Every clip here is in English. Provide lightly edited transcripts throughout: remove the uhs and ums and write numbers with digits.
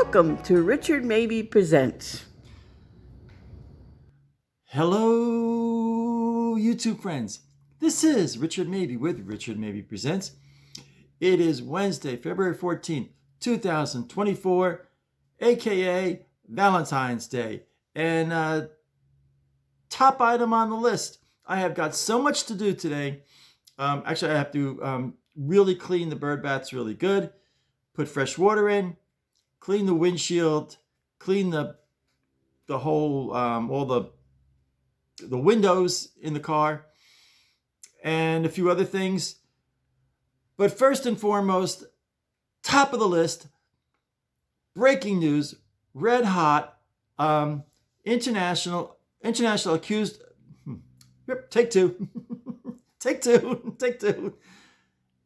Welcome to Richard Mabey Presents. Hello, YouTube friends. This is Richard Mabey with Richard Mabey Presents. It is Wednesday, February 14th, 2024, aka Valentine's Day. And top item on the list, I have got so much to do today. Actually, I have to really clean the bird baths really good, put fresh water in, clean the windshield, clean the whole, all the windows in the car, and a few other things. But first and foremost, top of the list, breaking news, red hot, international accused, take two, take two,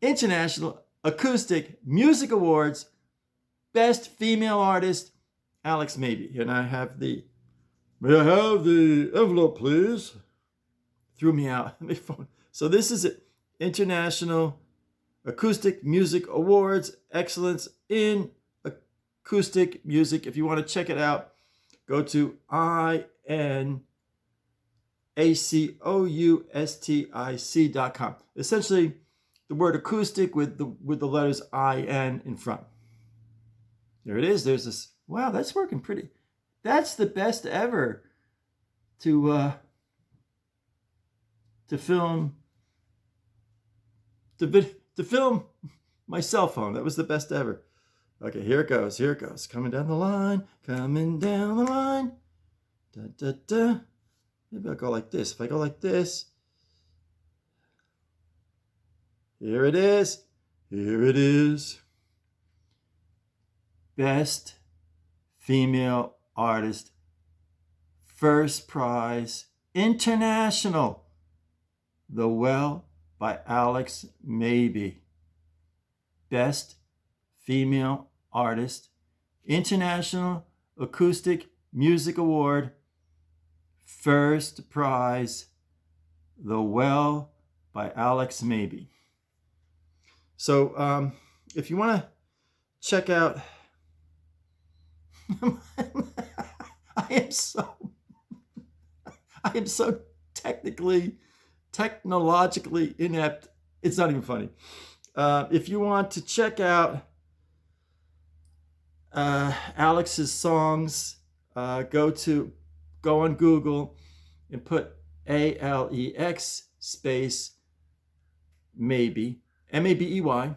International Acoustic Music Awards, Best Female Artist, Alex Mabey. And I have the, may I have the envelope, please? Threw me out. So this is it. International Acoustic Music Awards, Excellence in Acoustic Music. If you want to check it out, go to inacoustic.com. Essentially, the word acoustic with the letters IN in front. There it is. There's this. Wow, that's working pretty. That's the best ever to film my cell phone. That was the best ever. Okay, here it goes. Here it goes. Coming down the line. Coming down the line. Da, da, da. Maybe I'll go like this. If I go like this. Here it is. Here it is. Best Female Artist. First prize. International. The Well by Alex Mabey. Best Female Artist. International Acoustic Music Award. First prize. The Well by Alex Mabey. So if you want to check out I am so technologically inept. It's not even funny. If you want to check out Alex's songs, go on Google and put ALEX space Mabey, Mabey.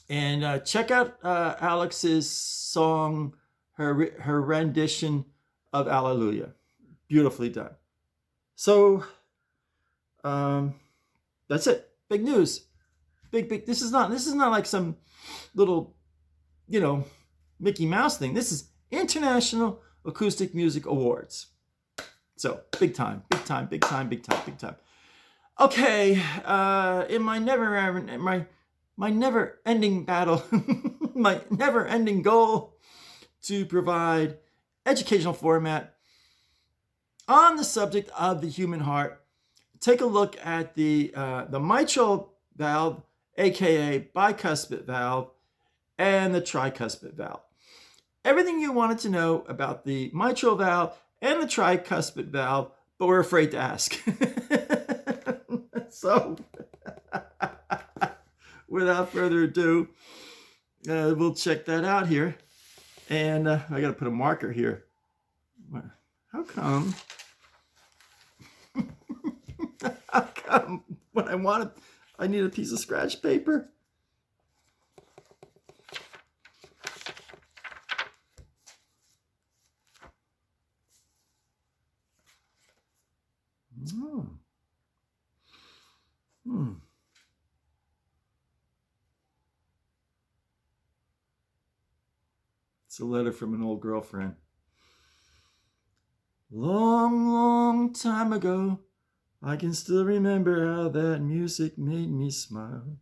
And check out Alex's song, her rendition of Alleluia. Beautifully done. So that's it. Big news. Big. This is not like some little, Mickey Mouse thing. This is International Acoustic Music Awards. So big time. Okay, in my never-ending battle, my never-ending goal to provide educational format on the subject of the human heart, take a look at the mitral valve, aka bicuspid valve, and the tricuspid valve. Everything you wanted to know about the mitral valve and the tricuspid valve, but we're afraid to ask. So, without further ado, we'll check that out here. And I got to put a marker here. How come? When I want it, I need a piece of scratch paper? It's a letter from an old girlfriend. Long time ago, I can still remember how that music made me smile.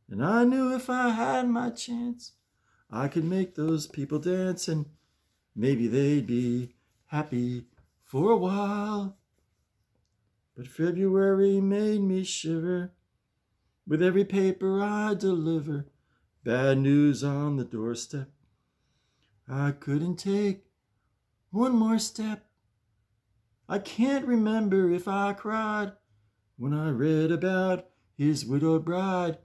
And I knew if I had my chance, I could make those people dance, and maybe they'd be happy for a while. But February made me shiver with every paper I deliver. Bad news on the doorstep. I couldn't take one more step. I can't remember if I cried when I read about his widowed bride.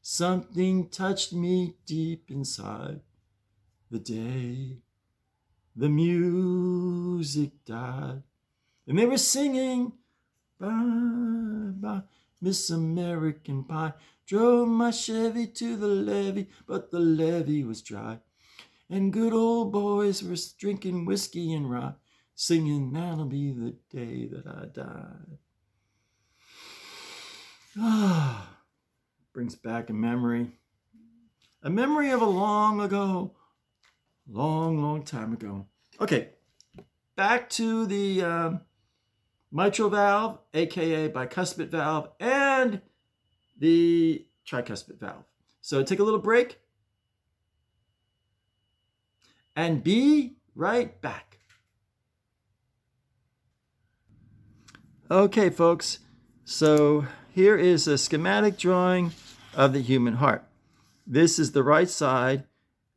Something touched me deep inside the day the music died. And they were singing, bye, bye, Miss American Pie. Drove my Chevy to the levee, but the levee was dry. And good old boys were drinking whiskey and rye, singing, that'll be the day that I die. Ah, brings back a memory of a long ago, long time ago. Okay, back to the mitral valve, aka bicuspid valve, and the tricuspid valve. So take a little break and be right back. Okay, folks, so here is a schematic drawing of the human heart. This is the right side,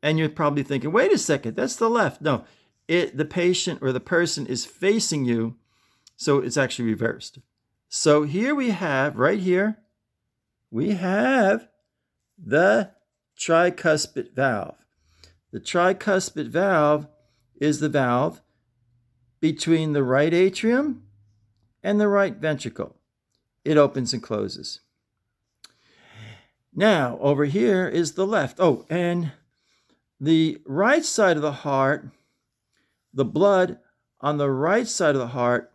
and you're probably thinking, wait a second, that's the left. No, the patient or the person is facing you, so it's actually reversed. So here we have, right here, we have the tricuspid valve. The tricuspid valve is the valve between the right atrium and the right ventricle. It opens and closes. Now, over here is the left. Oh, and the right side of the heart, the blood on the right side of the heart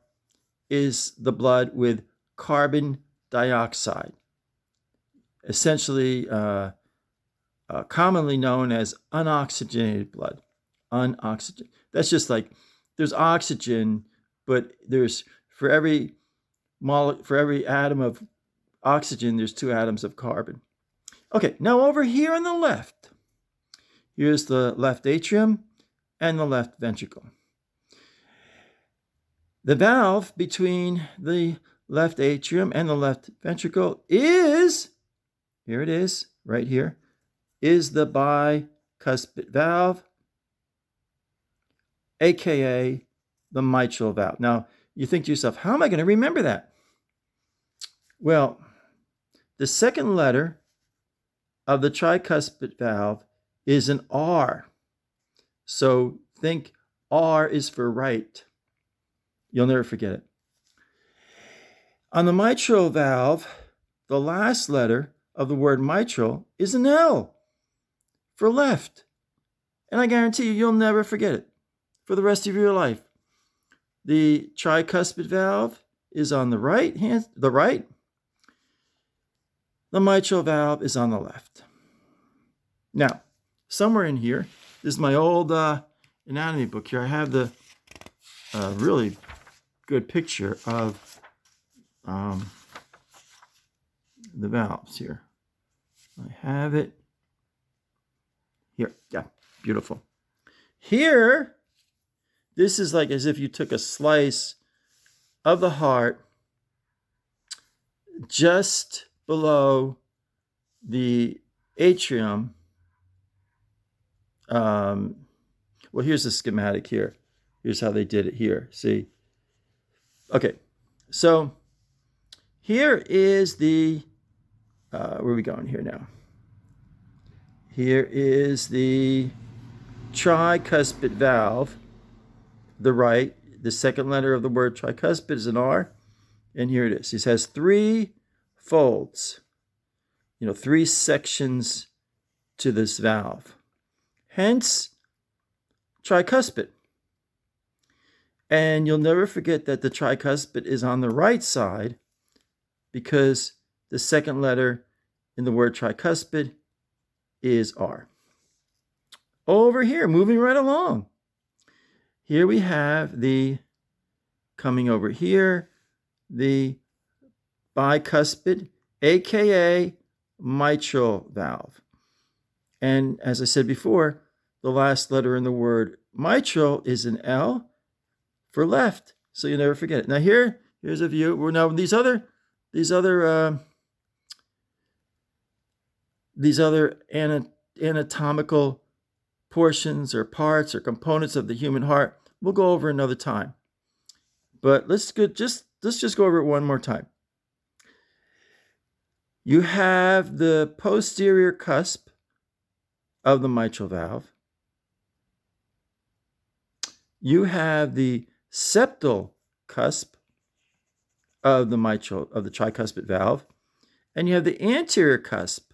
is the blood with carbon dioxide, essentially commonly known as unoxygenated blood. Unoxygenated. That's just like there's oxygen, but there's for every atom of oxygen, there's 2 atoms of carbon. Okay, now over here on the left, here's the left atrium and the left ventricle. The valve between the left atrium and the left ventricle is, here it is, right here, is the bicuspid valve, aka the mitral valve. Now, you think to yourself, how am I going to remember that? Well, the second letter of the tricuspid valve is an R. So think R is for right. You'll never forget it. On the mitral valve, the last letter of the word mitral is an L for left. And I guarantee you'll never forget it for the rest of your life. The tricuspid valve is on the right. The mitral valve is on the left. Now, somewhere in here, this is my old anatomy book here. I have the really good picture of the valves here. I have it here. Yeah, beautiful. Here, this is like as if you took a slice of the heart just below the atrium. Well, here's the schematic here. Here's how they did it here. See? Okay, so here is the, where are we going here now? Here is the tricuspid valve, the right. The second letter of the word tricuspid is an R, and here it is. It has 3 folds, 3 sections to this valve. Hence, tricuspid. And you'll never forget that the tricuspid is on the right side because the second letter in the word tricuspid is R. Over here, moving right along. Here we have coming over here, the bicuspid, aka mitral valve. And as I said before, the last letter in the word mitral is an L for left, so you never forget it. Now here's a view. We're now these other anatomical portions or parts or components of the human heart, we'll go over another time. But let's just go over it one more time. You have the posterior cusp of the mitral valve. You have the septal cusp of the tricuspid valve, and you have the anterior cusp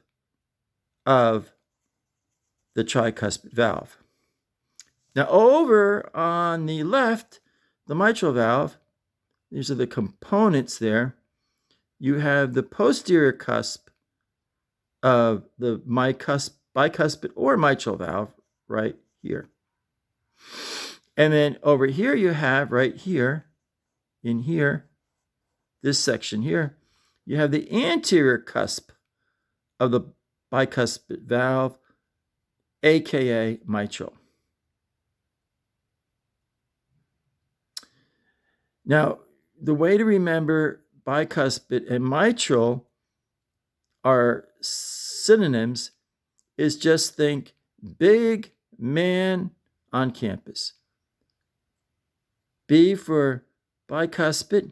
of the tricuspid valve. Now, over on the left, the mitral valve, these are the components there. You have the posterior cusp of the bicuspid or mitral valve right here. And then over here you have right here, in here, this section here, you have the anterior cusp of the bicuspid valve, aka mitral. Now, the way to remember bicuspid and mitral are synonyms is just think big man on campus. B for bicuspid,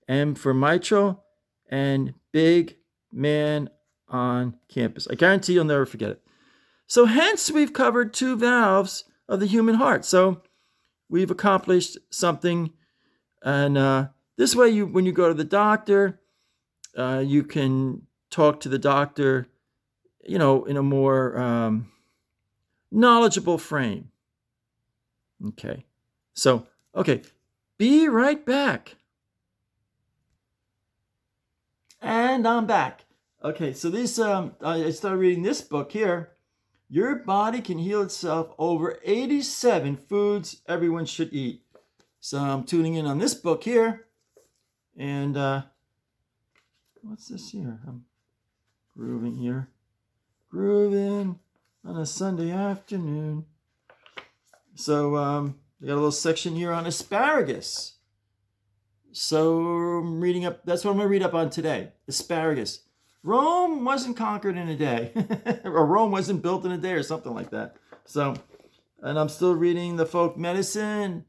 M for mitral, and big man on campus. I guarantee you'll never forget it. So hence we've covered 2 valves of the human heart. So we've accomplished something. And this way, when you go to the doctor, you can talk to the doctor, in a more knowledgeable frame. Okay. So, be right back. And I'm back. Okay, so this I started reading this book here. Your body can heal itself over 87 foods everyone should eat. So I'm tuning in on this book here. And what's this here? I'm grooving here. Grooving on a Sunday afternoon. So I got a little section here on asparagus. So I'm reading up, that's what I'm going to read up on today. Asparagus. Rome wasn't conquered in a day. Or Rome wasn't built in a day or something like that. So, and I'm still reading the folk medicine,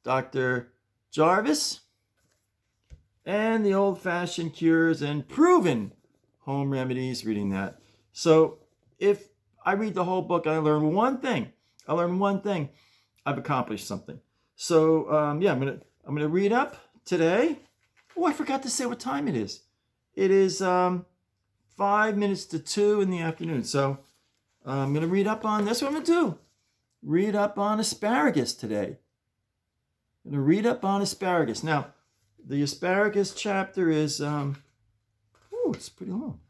Dr. Jarvis, and the old-fashioned cures and proven home remedies, reading that. So if I read the whole book and I learn one thing, I've accomplished something. So I'm gonna read up today. Oh, I forgot to say what time it is. It is 5 minutes to 2 in the afternoon. So I'm gonna read up on, that's what I'm gonna do. Read up on asparagus today. I'm gonna read up on asparagus. Now, the asparagus chapter is it's pretty long.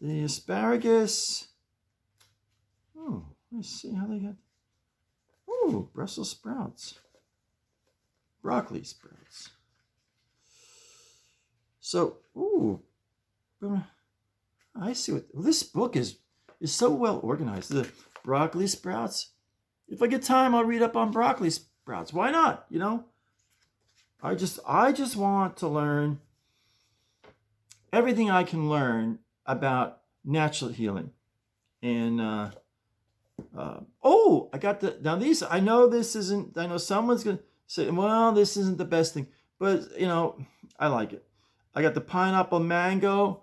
The asparagus. Let's see how they got. Brussels sprouts. Broccoli sprouts. So, I see what this book is so well organized. The broccoli sprouts. If I get time, I'll read up on broccoli sprouts. Why not? I just want to learn everything I can learn about natural healing. And I got now these, I know someone's going to say, well, this isn't the best thing, but I like it. I got the pineapple mango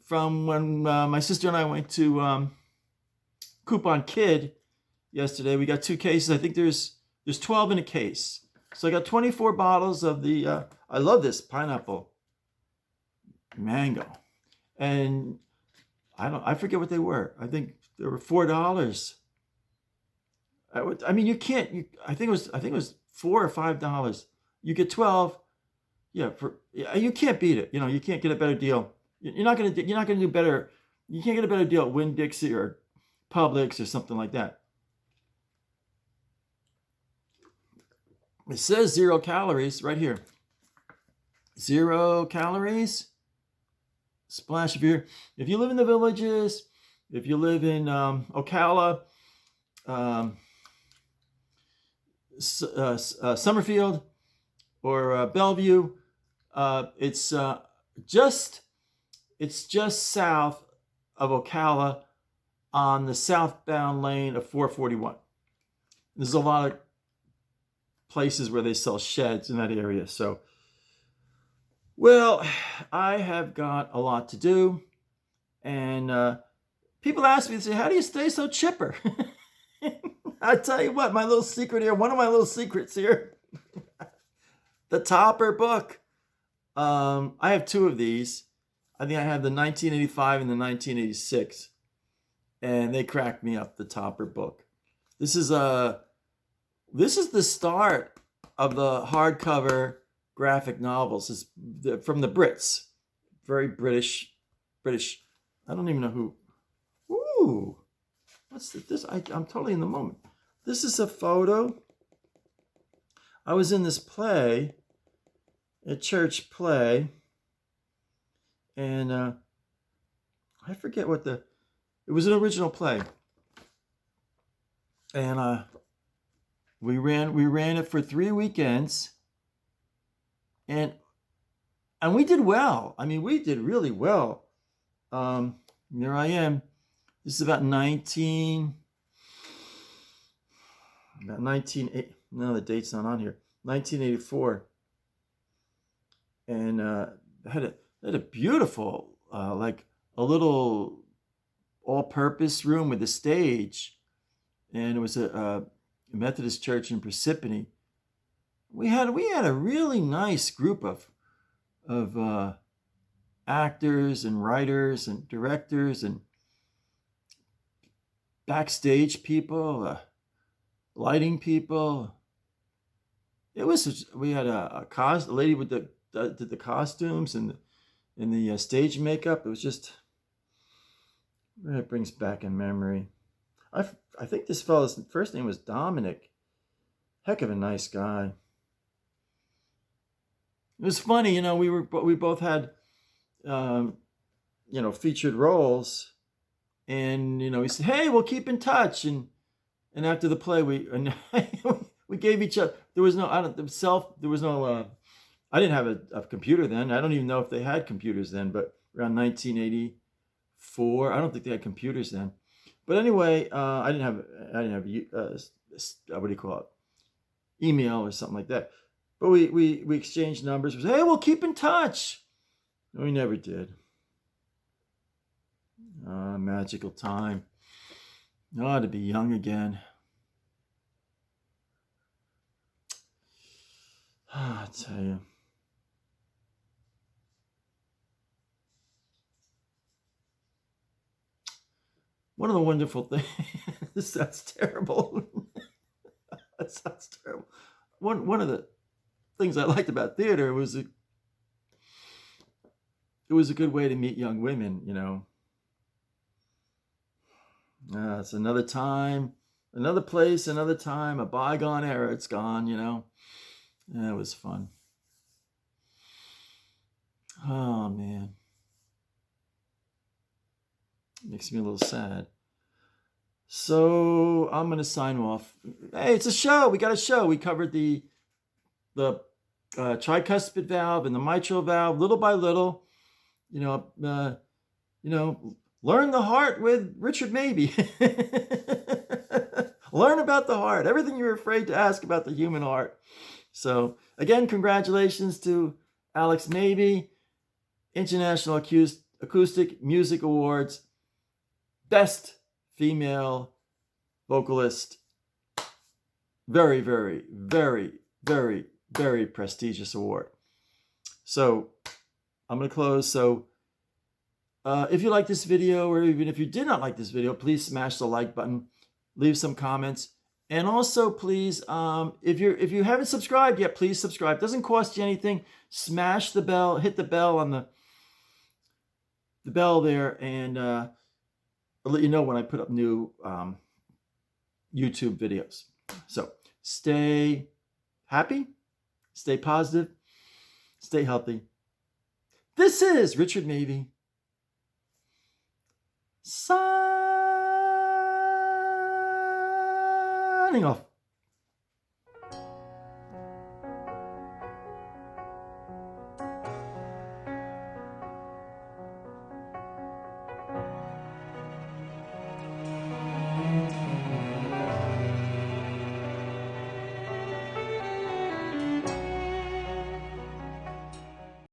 from when my sister and I went to Coupon Kid yesterday. We got 2 cases. I think there's 12 in a case. So I got 24 bottles of the, I love this pineapple mango. And I forget what they were. I think they were $4. You can't, I think it was $4 or $5. You get 12. You can't beat it. You can't get a better deal. You're not going to do better. You can't get a better deal at Winn-Dixie or Publix or something like that. It says 0 calories right here. 0 calories. Splash. If you live in the villages, if you live in Ocala, Summerfield, or Bellevue, it's just south of Ocala on the southbound lane of 441. There's a lot of places where they sell sheds in that area. So, well, I have got a lot to do. And people ask me, they say, how do you stay so chipper? I tell you what, my little secret here, one of my little secrets here, the Topper book. I have two of these. I think I have the 1985 and the 1986. And they cracked me up, the Topper book. This is the start of the hardcover graphic novels. It's from the Brits. Very British. I don't even know who. Ooh. What's this? I'm totally in the moment. This is a photo. I was in this play, a church play, and I forget what it was an original play, and we ran it for 3 weekends, and we did well. I mean, we did really well. Here I am. This is about 19. No, the date's not on here. 1984, and had a beautiful, like a little all-purpose room with a stage, and it was a Methodist church in Parsippany. We had a really nice group of actors and writers and directors and backstage people, lighting people. We had a lady with did the costumes and the stage makeup. It was just, it brings back a memory. I think this fellow's first name was Dominic. Heck of a nice guy. It was funny, we both had, featured roles, and we said, hey, we'll keep in touch, and after the play we gave each other. There was no I didn't have a computer then. I don't even know if they had computers then, but around 1984, I don't think they had computers then. But anyway, I didn't have what do you call it, email or something like that. But we exchanged numbers. We said, hey, we'll keep in touch. We never did. Magical time. Oh, to be young again. I tell you. One of the wonderful things, this sounds terrible. That sounds terrible. One of the things I liked about theater was it was a good way to meet young women, It's another time, another place, another time, a bygone era. It's gone, Yeah, it was fun. Oh, man. Makes me a little sad. So I'm going to sign off. Hey, it's a show. We got a show. We covered the tricuspid valve and the mitral valve little by little. Learn the heart with Richard Mabey. Learn about the heart. Everything you're afraid to ask about the human heart. So again, congratulations to Alex Mabey, International Acoustic Music Awards, Best Female Vocalist. Very, very, very, very, very prestigious award. So I'm going to close. So if you like this video, or even if you did not like this video, please smash the like button, leave some comments, and also please, if you haven't subscribed yet, please subscribe. It doesn't cost you anything. Smash the bell, hit the bell on the bell there, and I'll let you know when I put up new YouTube videos. So stay happy, stay positive, stay healthy. This is Richard Mabey signing off.